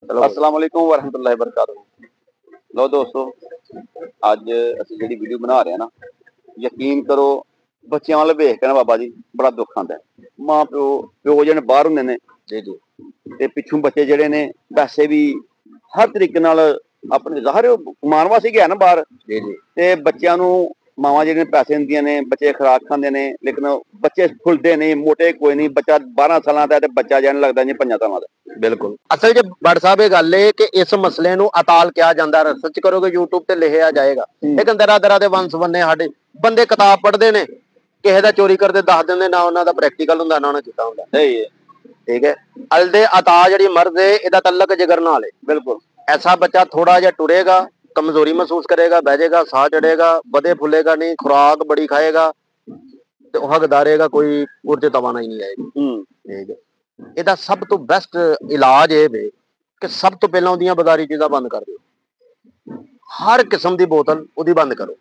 अस्सलाम वालेकुम वरहमतुल्लाहि वबरकातुहू। लो दोस्तों, अज असीं जिहड़ी वीडियो बना रहे हैं ना, यकीन करो बच्चों वाल वेख के ना बाबा जी बड़ा दुख आंदा है। मां प्यो जिहड़े बाहर हुंदे ने ते पिछों बच्चे जिहड़े ने वैसे भी हर तरीके नाल अपने ज़ाहिर कमान वास्ते गया ना बाहर ते बच्चों नूं मावां जिहड़ियां पैसे दिंदियां ने, बच्चे खुराक खांदे ने, लेकिन बच्चे फुलदे नहीं, मोटे कोई नहीं। बच्चा 12 सालां दा ते बच्चा जिहा लगदा जिवें 5 सालां दा। बिल्कुल असल च बड़ साहब ये गल है कि इस मसले नूं अताल किया जाता है। सर्च करोगे यूट्यूब ते लिखिया जाएगा। लेकिन तरह तरह के वंश बन्ने साडे बंदे किताब पढ़ते ने, किसी दा चोरी करते दस दिंदे, ना उन्हां दा प्रैक्टिकल हुंदा ना उन्हां कीता हुंदा। ठीक है, अलदे अता जिहड़ी मर्द है इहदा तल्लक जिगर नाल है। बिल्कुल ऐसा बच्चा थोड़ा जिहा टुरेगा, कमजोरी महसूस करेगा, बह जाएगा, साह चढ़ेगा, बदे फुलेगा नहीं, खुराक बड़ी खाएगा तो हकदा रहेगा, कोई उर्ज तवाना ही नहीं आएगी। ठीक है, ਇਹਦਾ ਸਭ ਤੋਂ ਬੈਸਟ ਇਲਾਜ ਇਹ ਵੇ ਕਿ ਸਭ ਤੋਂ ਪਹਿਲਾਂ ਉਹਦੀਆਂ ਬਾਜ਼ਾਰੀ ਚੀਜ਼ਾਂ ਬੰਦ ਕਰ ਦਿਓ। ਹਰ ਕਿਸਮ ਦੀ ਬੋਤਲ ਉਹਦੀ ਬੰਦ ਕਰੋ।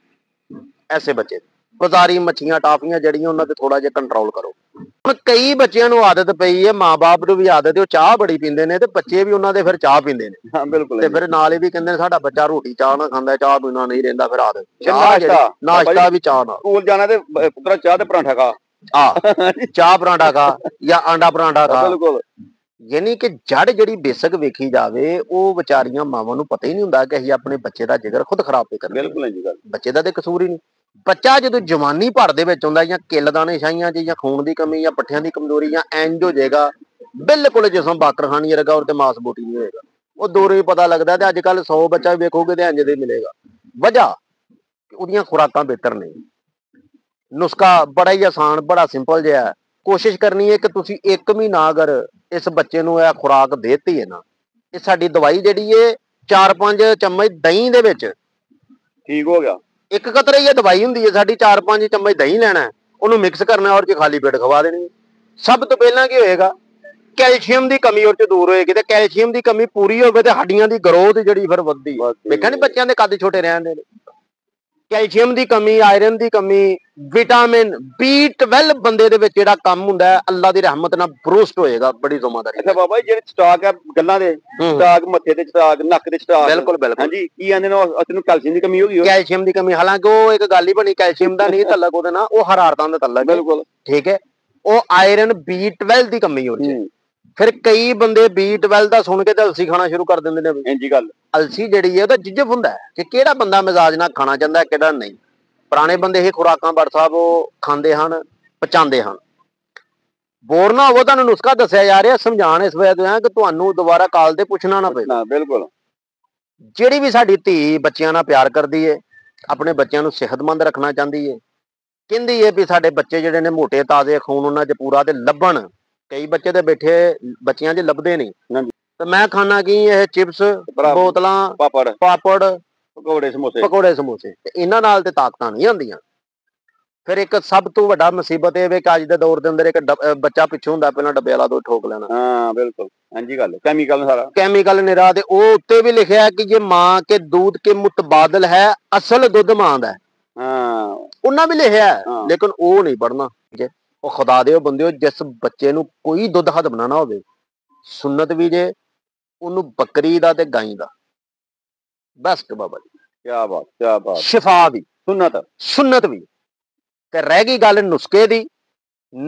ਐਸੇ ਬੱਚੇ ਬਾਜ਼ਾਰੀ ਮੱਛੀਆਂ ਟਾਫੀਆਂ ਜਿਹੜੀਆਂ ਉਹਨਾਂ ਤੇ ਥੋੜਾ ਜਿਹਾ ਕੰਟਰੋਲ ਕਰੋ। ਹੁਣ ਕਈ ਬੱਚਿਆਂ ਨੂੰ ਆਦਤ ਪਈ ਹੈ, ਮਾਂ-ਬਾਪ ਨੂੰ ਵੀ ਆਦਤ ਹੈ, ਉਹ ਚਾਹ ਬੜੀ ਪੀਂਦੇ ਨੇ ਤੇ ਬੱਚੇ ਵੀ ਉਹਨਾਂ ਦੇ ਫਿਰ ਚਾਹ ਪੀਂਦੇ ਨੇ। ਹਾਂ ਬਿਲਕੁਲ। ਤੇ ਫਿਰ ਨਾਲ ਇਹ ਵੀ ਕਹਿੰਦੇ ਨੇ ਸਾਡਾ ਬੱਚਾ ਰੋਟੀ ਚਾਹ ਨਾ ਖਾਂਦਾ, ਚਾਹ ਪੀਣਾ ਨਹੀਂ ਰਹਿੰਦਾ, ਫਿਰ ਆਦਤ ਨਾਸ਼ਤਾ ਵੀ ਚਾਹ ਨਾਲ। ਸਕੂਲ ਜਾਣਾ ਤੇ ਪੁੱਤਰਾ ਚਾਹ ਤੇ ਪਰਾਂਠਾ ਖਾ, ਚਾਹ ਪਰਾਂਠਾ ਖਾ ਜਾਂ ਆਂਡਾ ਪਰਾਂਠਾ ਖਾ। ਬਿਲकुल यानी कि जड़ जिहड़ी बेसिक वेखी जावे वो विचारियां मावां नूं पता ही नहीं हुंदा कि असीं अपने बच्चे दा जिगर खुद खराब पे करना। बिल्कुल जी गल बच्चे दा ते कसूर ही नहीं। बच्चा जदों जवानी भर दे विच हुंदा जां किल दाने छाइयां च जां खून दी कमी जां पट्ठियां दी कमजोरी जां इंज हो जाएगा बिल्कुल जिसम बाकरखानी वर्गा और ते मांस बोटी नहीं होएगा। वो दूरों ही पता लगदा ते अजकल 100 बच्चा वेखोगे ते इंज दे मिलेगा। वजह उहदियां खुराकां बेहतर नहीं। नुस्खा बड़ा ही आसान, बड़ा सिंपल जिहा है। कोशिश करनी है कि तुसी 1 महीना अगर इस बच्चे नूं यह खुराक देती है ना, ये साडी दवाई जिहड़ी है 4-5 चम्मच दही दे विच ठीक हो गया। एक कतरे ही दवाई हुंदी है साडी, 4-5 चम्मच दही लैना है, उहनूं मिक्स करना और खाली पेट खवा देनी है। सब तो पहला की होएगा, कैल्शियम की कमी और दूर होएगी। ते कैल्शियम की कमी पूरी होवे ते हड्डियां की ग्रोथ जिहड़ी फिर वधदी है। वेखिआ नहीं बच्चों के कद छोटे रहंदे ने। कैल्शियम की कमी, आयरन की कमी, विटामिन B12 बंदे दे विच जिहड़ा कम हुंदा है अल्लाह दी रहमत नाल बरूस्ट होएगा। बड़ी ज़िम्मेदारी। अच्छा बाबा जी, जेहड़े स्टाक है गल्लां दे स्टाक, मत्थे ते स्टाक, नक ते स्टाक, बिल्कुल बिल्कुल हां जी, की आंदे ने तैनूं कैल्शियम की कमी हो गई। कैल्शियम की कमी, हालांकि वो एक गल ही बनी, कैल्शियम का नहीं तलक ओहदे नाल, वो हरारतां दा तलक। बिल्कुल ठीक है, वो आयरन B12 की कमी हो जाए। फिर कई बंदे B12 का सुन के अलसी खाना शुरू कर देंदे ने। इंजी गल अलसी जिहड़ी है ओहदा जिजफ हुंदा है कि किहड़ा बंदा मिजाज नाल खाना चाहता है, किहड़ा नहीं। पुराने बंदे ही खुराकां बड़ साहब वो खांदे हन, पचांदे हन। बोर ना हो तुहानूं नुस्खा दस्सिया जा रहा, समझाण इस वजह तो है कि तुहानूं दोबारा काल ते पुछना ना पवे। बिल्कुल जिहड़ी भी साडी धी बच्चियां नाल प्यार करदी है, अपने बच्चों नूं सेहतमंद रखना चाहती है, कहंदी है भी साडे बच्चे जिहड़े ने मोटे ताजे खून उन्हां च पूरा ते लभण। कई बच्चे तो बैठे बच्चियां च लभदे नहीं। तो मैं खाना की यह चिप्स, बोतलां, पापड़, पकौड़े समोसे इन्हां नाल ते ताकतां नहीं आंदियां। फिर एक सब तो वड्डा मुसीबत यह है कि अज दे दौर दे अंदर एक बच्चा पिछों हुंदा पहलां डब्बे वाला दुध ठोक लेना। हाँ बिल्कुल इंजी गल, केमिकल सारा, केमिकल निरा। ते ओह उत्ते भी लिखिआ है कि ये मां के दूध के मुतबादल है, असल दुध मां दा है। उन्हां भी लिखिआ है, लेकिन ओह नहीं पढ़ना। ਉਹ ਖੁਦਾ ਦੇ ਬੰਦਿਓ, जिस बच्चे नूं कोई दुध हदम ना होवे, सुन्नत भी जे ਉਹਨੂੰ ਬੱਕਰੀ ਦਾ ਤੇ ਗਾਈ ਦਾ बेस्ट बाबा जी। क्या बात, क्या बात। शिफा भी सुन्नत भी। ते रह गई गल नुस्खे दी,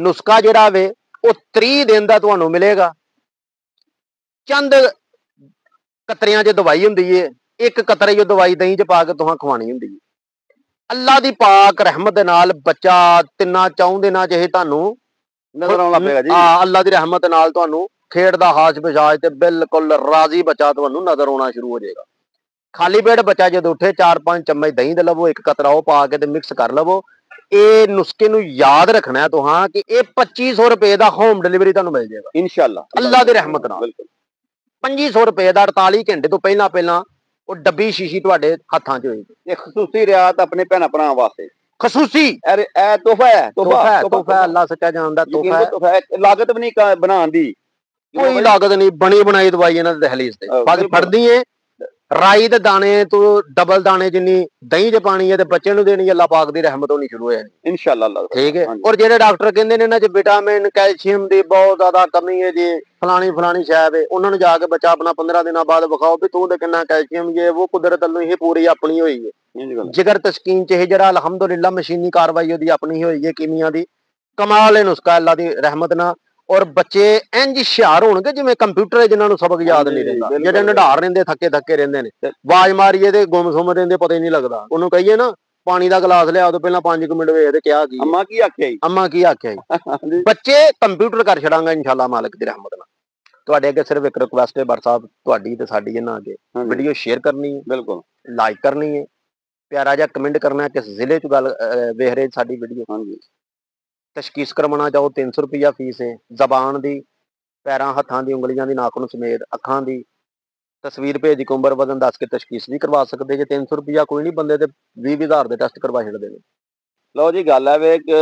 नुस्खा जिहड़ा वे ਉਹ 30 दिन दा ਤੁਹਾਨੂੰ मिलेगा। चंद कतरियां च दवाई हुंदी है, एक कतरे जो दवाई दही च पा के तुहां खवानी हुंदी है। अल्लाह दी पाक रहमत दे नाल बच्चा 3-4 दिनां च ही तुहानूं नजर आउण लग पेगा जी। अल्लाह दी रहमत नाल तुहानूं खेड़दा हाश पिशाज ते बिल्कुल राजी बच्चा तुहानूं नजर आउणा शुरू हो जाएगा। खाली पेट बच्चा जदों उठे 4-5 चम्मच दही दे लवो, एक कतरा वो पा के ते मिक्स कर लवो। ये नुस्खे नूं याद रखना है तुहां कि ये 2500 रुपए दा होम डिलीवरी तुहानूं मिल जाएगा इंशाअल्लाह, अल्लाह दी रहमत नाल। 2500 रुपए दा 48 घंटे तो पहला ਉਹ ਡੱਬੀ ਸ਼ੀਸ਼ੀ ਤੁਹਾਡੇ ਹੱਥਾਂ 'ਚ ਹੋਏਗੀ। ਇਹ ਖਸੂਸੀ ਰਿਆਤ ਆਪਣੇ ਭੈਣਾਂ ਭਰਾਵਾਂ ਵਾਸਤੇ, ਖਸੂਸੀ ਇਹ ਤੋਹਫਾ ਹੈ। ਅੱਲਾਹ ਸੱਚਾ ਜਾਣਦਾ ਤੋਹਫਾ ਹੈ। ਲਾਗਤ ਵੀ ਨਹੀਂ ਬਣਾਉਣ ਦੀ, ਕੋਈ ਲਾਗਤ ਨਹੀਂ। ਬਣੀ ਬਣਾਈ ਦਵਾਈ ਇਹਨਾਂ ਦੇ ਦਹਲੀਜ਼ ਤੇ ਬਸ ਫੜਦੀ ਏ ਰਾਈ ਦੇ ਦਾਣੇ ਤੋਂ ਡਬਲ ਦਾਣੇ ਜਿੰਨੀ ਦਹੀਂ 'ਚ ਪਾਣੀ ਹੈ ਤੇ ਬੱਚੇ ਨੂੰ ਦੇਣੀ, ਅੱਲਾਹ ਪਾਕ ਦੀ ਰਹਿਮਤ ਹੋਣੀ ਸ਼ੁਰੂ ਹੋ ਜਾਣੀ ਇਨਸ਼ਾਅੱਲਾ ਅੱਲਾਹ ਠੀਕ ਹੈ। ਔਰ ਜਿਹੜੇ ਡਾਕਟਰ ਕਹਿੰਦੇ ਨੇ ਇਹਨਾਂ 'ਚ ਵਿਟਾਮਿਨ ਕੈਲਸ਼ੀਅਮ ਦੀ ਬਹੁਤ ਜ਼ਿਆਦਾ ਕਮੀ ਹੈ ਜੀ, ਫਲਾਣੀ ਸ਼ਾਇਦ ਹੈ, ਉਹਨਾਂ ਨੂੰ ਜਾ ਕੇ ਬੱਚਾ ਆਪਣਾ 15 ਦਿਨਾਂ ਬਾਅਦ ਵਿਖਾਓ ਵੀ ਤੂੰ ਤੇ ਕਿੰਨਾ ਕੈਲਸ਼ੀਅਮ ਜੇ ਉਹ ਕੁਦਰਤ ਵੱਲੋਂ ਇਹ ਪੂਰੀ ਆਪਣੀ ਹੋਈ ਹੈ। ਜਿਗਰ ਤਸਕੀਨ 'ਚ ਇਹ ਜਿਹੜਾ ਅਲਹਮਦੁਲਿਲਾ ਮਸ਼ੀਨੀ ਕਾਰਵਾਈ ਉਹਦੀ ਆਪਣੀ ਹੋਈ ਹੈ ਕੀਮੀਆ ਦੀ, ਕਮਾਲ ਹੈ ਨੁਸਖਾ ਅੱਲਾਹ ਦੀ ਰਹਿਮਤ ਨਾਲ। ਔਰ ਬੱਚੇ ਇੰਜ ਹੁਸ਼ਿਆਰ ਹੋਣਗੇ ਜਿਵੇਂ ਕੰਪਿਊਟਰ ਜਿਨ੍ਹਾਂ ਨੂੰ ਸਬਕ ਯਾਦ ਨਹੀਂ ਰਹਿੰਦਾ, ਜਿਹੜੇ ਨਿਢਾਰ ਰਹਿੰਦੇ ਥੱਕੇ ਰਹਿੰਦੇ ਨੇ, ਆਵਾਜ਼ ਮਾਰੀਏ ਤੇ ਗੁੰਮ-ਸੁੰਮ ਰਹਿੰਦੇ ਪਤਾ ਹੀ ਨਹੀਂ ਲੱਗਦਾ। ਉਹਨੂੰ ਕਹੀਏ ਨਾ ਪਾਣੀ ਦਾ ਗਲਾਸ ਲਿਆ ਤੋਂ ਪਹਿਲਾਂ 5 ਮਿੰਟ ਵੇਖਦੇ ਕਿਹਾ ਕੀ ਅੰਮਾ ਕੀ ਆਖਿਆ ਜੀ ਬੱਚੇ ਕੰਪਿਊਟਰ ਕਰ ਛੜਾਂਗਾ ਇਨਸ਼ਾਅੱਲਾ ਮਾਲਕ ਦੀ ਰਹਿਮਤ ਨਾਲ। ਤੁਹਾਡੇ ਅੱਗੇ ਸਿਰਫ ਇੱਕ ਰਿਕੁਐਸਟ ਹੈ ਬਰ ਸਾਹਿਬ, ਤੁਹਾਡੀ ਤੇ ਸਾਡੀ ਇਹਨਾਂ ਅੱਗੇ, ਵੀਡੀਓ ਸ਼ੇਅਰ ਕਰਨੀ ਹੈ, ਬਿਲਕੁਲ ਲਾਈਕ ਕਰਨੀ ਹੈ, ਪਿਆਰਾ ਜਿਹਾ ਕਮੈਂਟ ਕਰਨਾ ਕਿਸ ਜ਼ਿਲ੍ਹੇ ਚ ਗੱਲ ਵੇਖ ਰਹੇ ਸਾਡੀ ਵੀਡੀਓ। ਹਾਂਜੀ ਤਸ਼ਖੀਸ ਕਰਵਾਉਣਾ ਚਾਹੋ 300 ਰੁਪਇਆ ਫੀਸ ਹੈ, ਜ਼ਬਾਨ ਦੀ, ਪੈਰਾਂ ਹੱਥਾਂ ਦੀ, ਉਂਗਲੀਆਂ ਦੀ, ਨਾਖੂਨ ਸਮੇਤ, ਅੱਖਾਂ ਦੀ ਤਸਵੀਰ ਭੇਜ ਕੇ ਉਮਰ ਵਜ਼ਨ ਦੱਸ ਕੇ ਤਸ਼ਖੀਸ ਵੀ ਕਰਵਾ ਸਕਦੇ ਜੇ। 300 ਰੁਪਇਆ ਕੋਈ ਨਹੀਂ, ਬੰਦੇ ਤੇ 20,000 ਦੇ ਟੈਸਟ ਕਰਵਾ ਛੱਡਦੇ ਨੇ। ਲਓ ਜੀ ਗੱਲ ਹੈ ਵੇ ਕਿ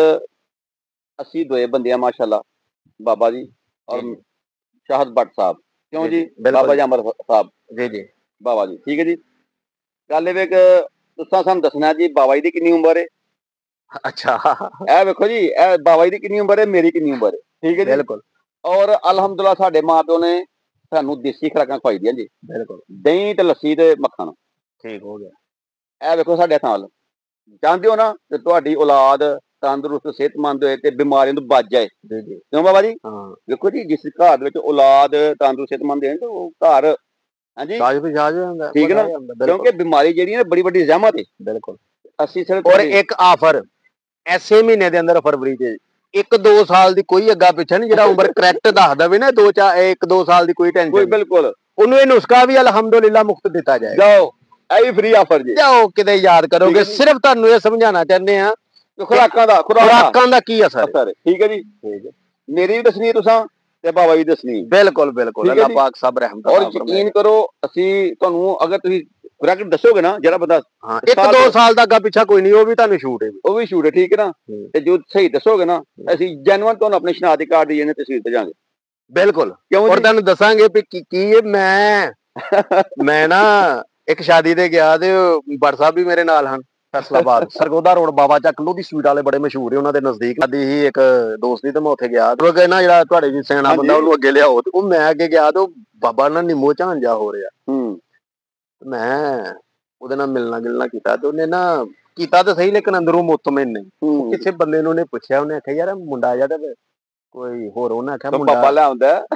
ਅਸੀਂ ਦੋਏ ਬੰਦੇ ਆ ਮਾਸ਼ਾਅੱਲਾ, ਬਾਬਾ ਜੀ ਔਰ ਸ਼ਾਹਦ ਭੱਟ ਸਾਹਿਬ, ਕਿਉਂ ਜੀ ਬਾਬਾ ਜੀ ਅਮਰ ਸਾਹਿਬ ਜੀ ਬਾਬਾ ਜੀ, ਠੀਕ ਹੈ ਜੀ। ਗੱਲ ਇਹ ਵੇ ਕਿ ਤੁਸੀਂ ਸਾਨੂੰ ਦੱਸਣਾ ਜੀ ਬਾਬਾ ਜੀ ਦੀ ਕਿੰਨੀ ਉਮਰ ਹੈ। ਅੱਛਾ ਇਹ ਵੇਖੋ ਜੀ, ਇਹ ਬਾਬਾ ਜੀ ਦੀ ਕਿੰਨੀ ਉਮਰ ਹੈ, ਮੇਰੀ ਕਿੰਨੀ ਉਮਰ ਹੈ, ਠੀਕ ਹੈ ਜੀ। ਬਿਲਕੁਲ। ਔਰ ਅਲਹਮਦੁਲਿਲਾ ਸਾਡੇ ਮਾਂ ਪਿਓ ਨੇ ਸਾਨੂੰ ਦੇਸੀ ਖੁਰਾਕਾਂ ਖਵਾਈ ਦੀਆਂ ਜੀ, ਬਿਲਕੁਲ, ਦਹੀਂ ਤੇ ਲੱਸੀ ਤੇ ਮੱਖਣ, ਠੀਕ ਹੋ ਗਿਆ। ਇਹ ਵੇਖੋ ਸਾਡੇ ਹੱਥਾਂ ਨਾਲ, ਚਾਹੁੰਦੇ ਹੋ ਨਾ ਕਿ ਤੁਹਾਡੀ ਔਲਾਦ ਤੰਦਰੁਸਤ ਸਿਹਤਮੰਦ ਹੋਏ ਤੇ ਬਿਮਾਰੀਆਂ ਤੋਂ ਬਚ ਜਾਏ, ਕਿਉਂ ਬਾਬਾ ਜੀ? ਹਾਂ ਵੇਖੋ ਜੀ, ਜਿਸ ਘਰ ਦੇ ਵਿੱਚ ਔਲਾਦ ਤੰਦਰੁਸਤ ਸਿਹਤਮੰਦ ਹੈ ਤਾਂ ਉਹ ਘਰ ਹਾਂਜੀ ਠੀਕ ਹੈ ਨਾ, ਕਿਉਂਕਿ ਬਿਮਾਰੀ ਜਿਹੜੀ ਹੈ ਬੜੀ ਵੱਡੀ ਜ਼ਹਿਮਤ ਹੈ। ਬਿਲਕੁਲ। ਅਸੀਂ ਸਿਰਫ ਔਰ ਇੱਕ ਆਫਰ ਐਸੇ ਮਹੀਨੇ ਦੇ ਅੰਦਰ ਫਰਵਰੀ ਚ 1-2 ਸਾਲ ਦੀ ਕੋਈ ਅੱਗਾ ਪਿੱਛਾ ਨਹੀਂ, ਜਿਹੜਾ ਉਮਰ ਕਰੈਕਟ ਦੱਸ ਦਵੇ ਨਾ 1-2 ਸਾਲ ਦੀ ਕੋਈ ਟੈਨਸ਼ਨ ਬਿਲਕੁਲ, ਉਹਨੂੰ ਇਹ ਨੁਸਖਾ ਵੀ ਅਲਹਮਦੁਲਿਲਾ ਮੁਫਤ ਦਿੱਤਾ ਜਾਏ। ਜਾਓ ਇਹ ਵੀ ਫ੍ਰੀ ਆਫਰ ਜੀ, ਜਾਓ ਕਿਤੇ ਯਾਦ ਕਰੋਗੇ। ਸਿਰਫ ਤੁਹਾਨੂੰ ਇਹ ਸਮਝਾਉਣਾ ਚਾਹੁੰਦੇ ਆ ਖੁਰਾਕਾਂ ਦਾ ਕੀ ਅਸਰ ਹੈ, ਠੀਕ ਹੈ ਜੀ। ਮੇਰੀ ਵੀ ਦੱਸਣੀ ਤੁਸੀਂ ਤੇ ਬਾਬਾ ਜੀ ਦੱਸਣੀ, ਬਿਲਕੁਲ ਅੱਲਾਹ ਪਾਕ ਸਭ ਰਹਿਮਤ। ਔਰ ਯਕੀਨ ਕਰੋ ਅਸੀਂ ਤੁਹਾਨੂੰ ਅਗਰ ਤੁਸੀਂ ਕਰੈਕਟ ਦੱਸੋਗੇ ਨਾ, ਜਿਹੜਾ ਬੰਦਾ 1-2 ਸਾਲ ਦਾ ਅੱਗਾ ਪਿੱਛਾ ਕੋਈ ਨਹੀਂ, ਉਹ ਵੀ ਤੁਹਾਨੂੰ ਛੂਟ ਹੈ, ਉਹ ਵੀ ਛੂਟ ਹੈ, ਠੀਕ ਹੈ ਨਾ। ਤੇ ਜੋ ਸਹੀ ਦੱਸੋਗੇ ਨਾ, ਅਸੀਂ ਜੈਨੂਅਨ ਤੁਹਾਨੂੰ ਆਪਣੇ ਸ਼ਨਾਖਤੀ ਕਾਰਡ ਦੀ ਤਸਵੀਰ ਭੇਜਾਂਗੇ, ਬਿਲਕੁਲ। ਔਰ ਤੁਹਾਨੂੰ ਦੱਸਾਂਗੇ ਵੀ ਕੀ ਮੈਂ ਨਾ ਇੱਕ ਸ਼ਾਦੀ ਤੇ ਗਿਆ ਤੇ ਭੱਟ ਸਾਹਿਬ ਵੀ ਮੇਰੇ ਨਾਲ ਹਨ, ਫੈਸਲਾਬਾਦ ਸਰਗੋਦਾ ਰੋਡ ਬਾਬਾ ਚੱਕ ਲੋਧੀ ਸਵੀਟ ਵਾਲੇ ਬੜੇ ਮਸ਼ਹੂਰ ਹੈ, ਉਹਨਾਂ ਦੇ ਨਜ਼ਦੀਕ ਆਦੀ ਹੀ ਇੱਕ ਦੋਸਤ ਦੀ, ਤੇ ਮੈਂ ਉੱਥੇ ਗਿਆ ਨਾ ਜਿਹੜਾ ਤੁਹਾਡੇ ਜੀ ਸਿਆਣਾ ਬੰਦਾ ਉਹਨੂੰ ਅੱਗੇ ਲਿਆਓ, ਤੇ ਉਹ ਮੈਂ ਅੱਗੇ ਗਿਆ ਤੇ ਉਹ ਬਾਬਾ ਨਾਲ ਨਿੰਮੋ ਝਾਂਜਾ ਜਾ ਹੋ ਰਿਹਾ। ਮੈਂ ਉਹਦੇ ਨਾਲ ਮਿਲਣਾ ਗਿਲਣਾ ਕੀਤਾ ਤੇ ਉਹਨੇ ਨਾ ਕੀਤਾ ਤਾਂ ਸਹੀ, ਲੇਕਿਨ ਅੰਦਰੋਂ ਮੁਤਮਿਨ ਨਹੀਂ। ਕਿਸੇ ਬੰਦੇ ਨੂੰ ਉਹਨੇ ਪੁੱਛਿਆ, ਉਹਨੇ ਆਖਿਆ ਯਾਰ ਮੁੰਡਾ ਜਿਹਾ ਤੇ ਕੋਈ ਹੋਰ, ਉਹਨੇ ਆਖਿਆ ਮੁੰਡਾ ਬਾਬਾ ਲਿਆਉਂਦਾ,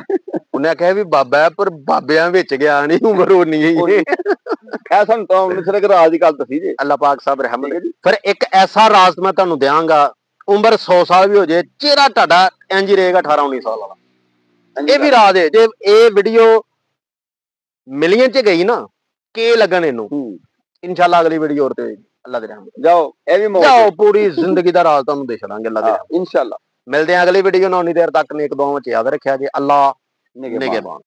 ਉਹਨੇ ਆਖਿਆ ਵੀ ਬਾਬਾ ਪਰ ਬਾਬਿਆਂ ਵਿੱਚ ਗਿਆ ਨਹੀਂ, ਉਮਰ ਹੋਣੀ ਹੈ। ਇਹ ਸਾਨੂੰ ਤਾਂ ਸਿਰਫ ਰਾਜ ਦੀ ਗੱਲ ਦੱਸੀ ਜੀ, ਅੱਲਾਹ ਪਾਕ ਸਾਹਿਬ ਰਹਿਮਤ। ਫਿਰ ਇੱਕ ਐਸਾ ਰਾਜ ਮੈਂ ਤੁਹਾਨੂੰ ਦਿਆਂਗਾ, ਉਮਰ 100 ਸਾਲ ਵੀ ਹੋ ਜਾਏ, ਚਿਹਰਾ ਤੁਹਾਡਾ ਇੰਜ ਹੀ ਰਹੇਗਾ 18-19 ਸਾਲ ਵਾਲਾ। ਇਹ ਵੀ ਰਾਜ ਹੈ, ਜੇ ਇਹ ਵੀਡੀਓ ਮਿਲੀਅਨ ਚ ਗਈ ਨਾ ਕੇ ਲੱਗਣ ਇਹਨੂੰ, ਇਨਸ਼ਾਅੱਲਾ ਅਗਲੀ ਵੀਡੀਓ ਹੋਰ ਤੇ ਹੋਏਗੀ ਅੱਲਾਹ ਦੇ ਰਹਿਮਤ। ਜਾਓ ਇਹ ਵੀ ਜਾਓ, ਪੂਰੀ ਜ਼ਿੰਦਗੀ ਦਾ ਰਾਜ ਤੁਹਾਨੂੰ ਦੇ ਛੱਡਾਂਗੇ ਅੱਲਾਹ ਦੇ ਰਹਿਮਤ ਇਨਸ਼ਾਅੱਲਾ। ਮਿਲਦੇ ਆ ਅਗਲੀ ਵੀਡੀਓ ਨਾਲ, ਉਨੀ ਦੇਰ ਤੱਕ ਨੇਕ ਦੁਆਵਾਂ ਚ ਯਾਦ ਰੱਖਿਆ ਜੀ। ਅੱਲਾਹ ਨਿਗਹਿਬਾਨ।